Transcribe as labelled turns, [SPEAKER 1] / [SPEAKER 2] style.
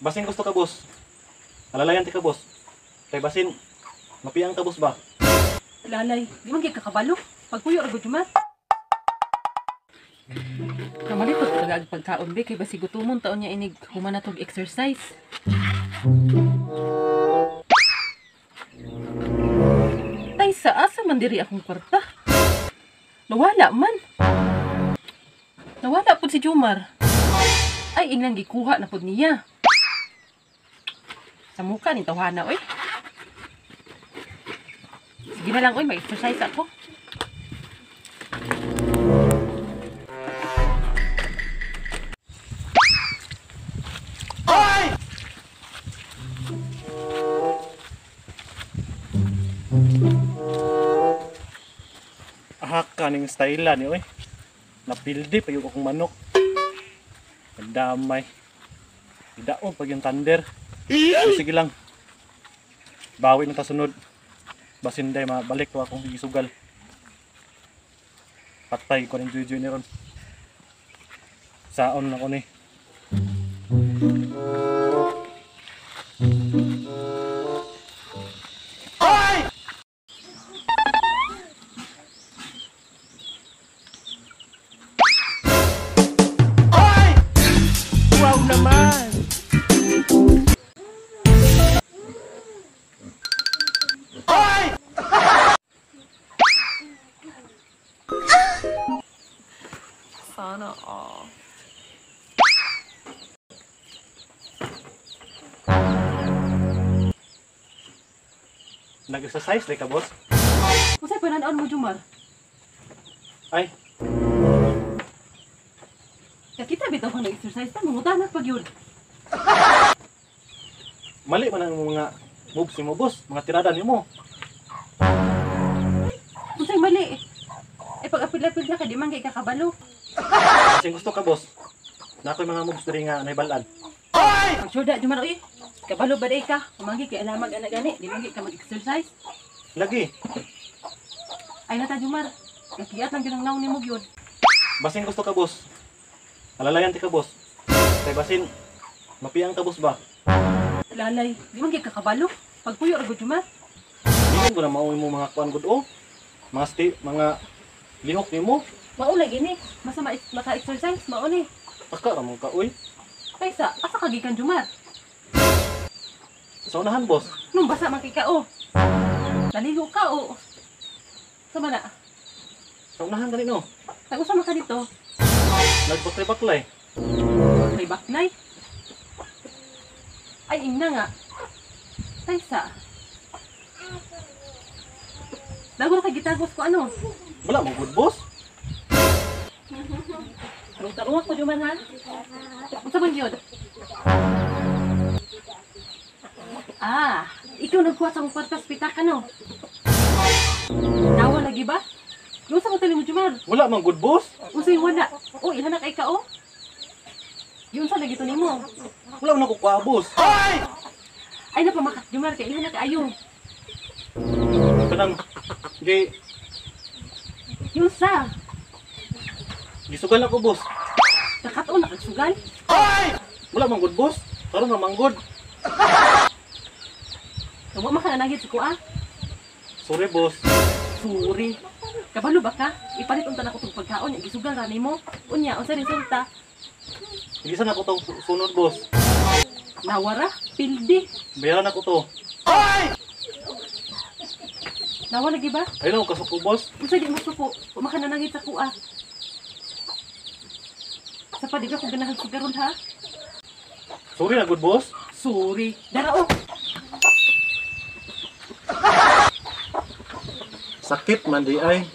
[SPEAKER 1] Basin gusto ka, boss. Alalayan ti ka, boss. Kay basin, mapiyang ka, boss ba?
[SPEAKER 2] Lalay, di man kay kakabalo. Pagpuyo ra gud Jumar. Kamalipot talaga pagkaon be kay basi gutumon taon niya inig humana tog exercise. Tay sa asa man diri akong kwarta. Nawala man. Nawala pud si Jumar. Ay inglang gikuha na pud niya. Sa mukha ni tawhana oy. Sige na lang oy, mag-exercise ako.
[SPEAKER 1] Ahak ka ning style ni oy. Napildi pa yung akong manok. Damay. Idaon pag yung thunder. Sige lang. Bawi na ta sunod. Basin day mabalik to akong isugal. Patay ko ning juju ni ron. Saon na ko ni.
[SPEAKER 3] Wow naman!
[SPEAKER 2] Sana all.
[SPEAKER 1] Nag-exercise day ka, boss?
[SPEAKER 2] Kusay pananaon mo Jumar?
[SPEAKER 1] Ay,
[SPEAKER 2] Kita bitaw ka nag-exercise ta mangutanan pag yun.
[SPEAKER 1] mali man ang mga moves mo, boss. Mga tirada nimo.
[SPEAKER 2] Kusay mali. Eh pag apil-apil na ka di man kay kakabalo.
[SPEAKER 1] Kasi gusto ka, boss. Na ako'y mga moves diri nga nahibalan.
[SPEAKER 2] Ang syuda Jumar oy. Kabalo ba day ka? Umanggi kay alamag ana gani, di man kay ka mag-exercise.
[SPEAKER 1] Lagi.
[SPEAKER 2] Ay nata Jumar. Nakiyat lang gyud ang naong nimo gyud.
[SPEAKER 1] Basin gusto ka, boss. Alalayan ti ka, boss. Kay basin, mapiyang ka, boss ba?
[SPEAKER 2] Lalay, di man kay kakabalo. Pagpuyo ra gud Jumar.
[SPEAKER 1] Hindi ko na mauwi mo mga kuan gud o. Mga lihok nimo.
[SPEAKER 2] Maulay gini. Masa maka-exercise mao ni.
[SPEAKER 1] Taka ra mo ka, uy.
[SPEAKER 2] Kaysa asa ka gikan Jumar?
[SPEAKER 1] Sa unahan, boss.
[SPEAKER 2] Nung basa man kay ka o. Naligo ka o. Sama na.
[SPEAKER 1] Sa unahan ganito.
[SPEAKER 2] Tag-usa man ka dito.
[SPEAKER 1] Nagbaklay-baklay.
[SPEAKER 2] May baknay. Ay, ina nga. Kaysa. Dago na kay gitagos ko ano.
[SPEAKER 1] Wala mo good, boss.
[SPEAKER 2] Tarong-tarong ako Jumar ha. Unsa man gyud? Ah, ikaw nagkuha sa akong kwartas pitaka no. Nawa lagi ba? Yung sa hotel mo Jumar.
[SPEAKER 1] Wala man good, boss.
[SPEAKER 2] Unsay wala? O, ilhanak kay ka o. Yun sa lagi to nimo.
[SPEAKER 1] Wala man ako kuha, boss.
[SPEAKER 2] Ay napamakat Jumar kay ilhanak ayo.
[SPEAKER 1] Kanang di
[SPEAKER 2] Yun sa.
[SPEAKER 1] gisugal ako, boss.
[SPEAKER 2] Nakaton na kagsugal.
[SPEAKER 1] Wala man good, boss. Karon ra man good.
[SPEAKER 2] Tuwa man ka nanagit sa kuha.
[SPEAKER 1] Sorry, boss.
[SPEAKER 2] Suri. Kabalo ba ka? Ipalit unta na ko tong pagkaon, gisugal ra nimo. Unya, unsa resulta?
[SPEAKER 1] Hindi sana ako tong sunod, boss.
[SPEAKER 2] Nawara, pildi.
[SPEAKER 1] Bayaran ako to.
[SPEAKER 2] Nawa lagi ba?
[SPEAKER 1] Ayun ako kasuko, boss.
[SPEAKER 2] Unsa di mo suko? Wa ka nanagit sa kuha. Sa pa di ka ko ganahan sugaron ha?
[SPEAKER 1] Sorry na, good, boss.
[SPEAKER 2] Suri. Darao.
[SPEAKER 1] Sakit man di ay.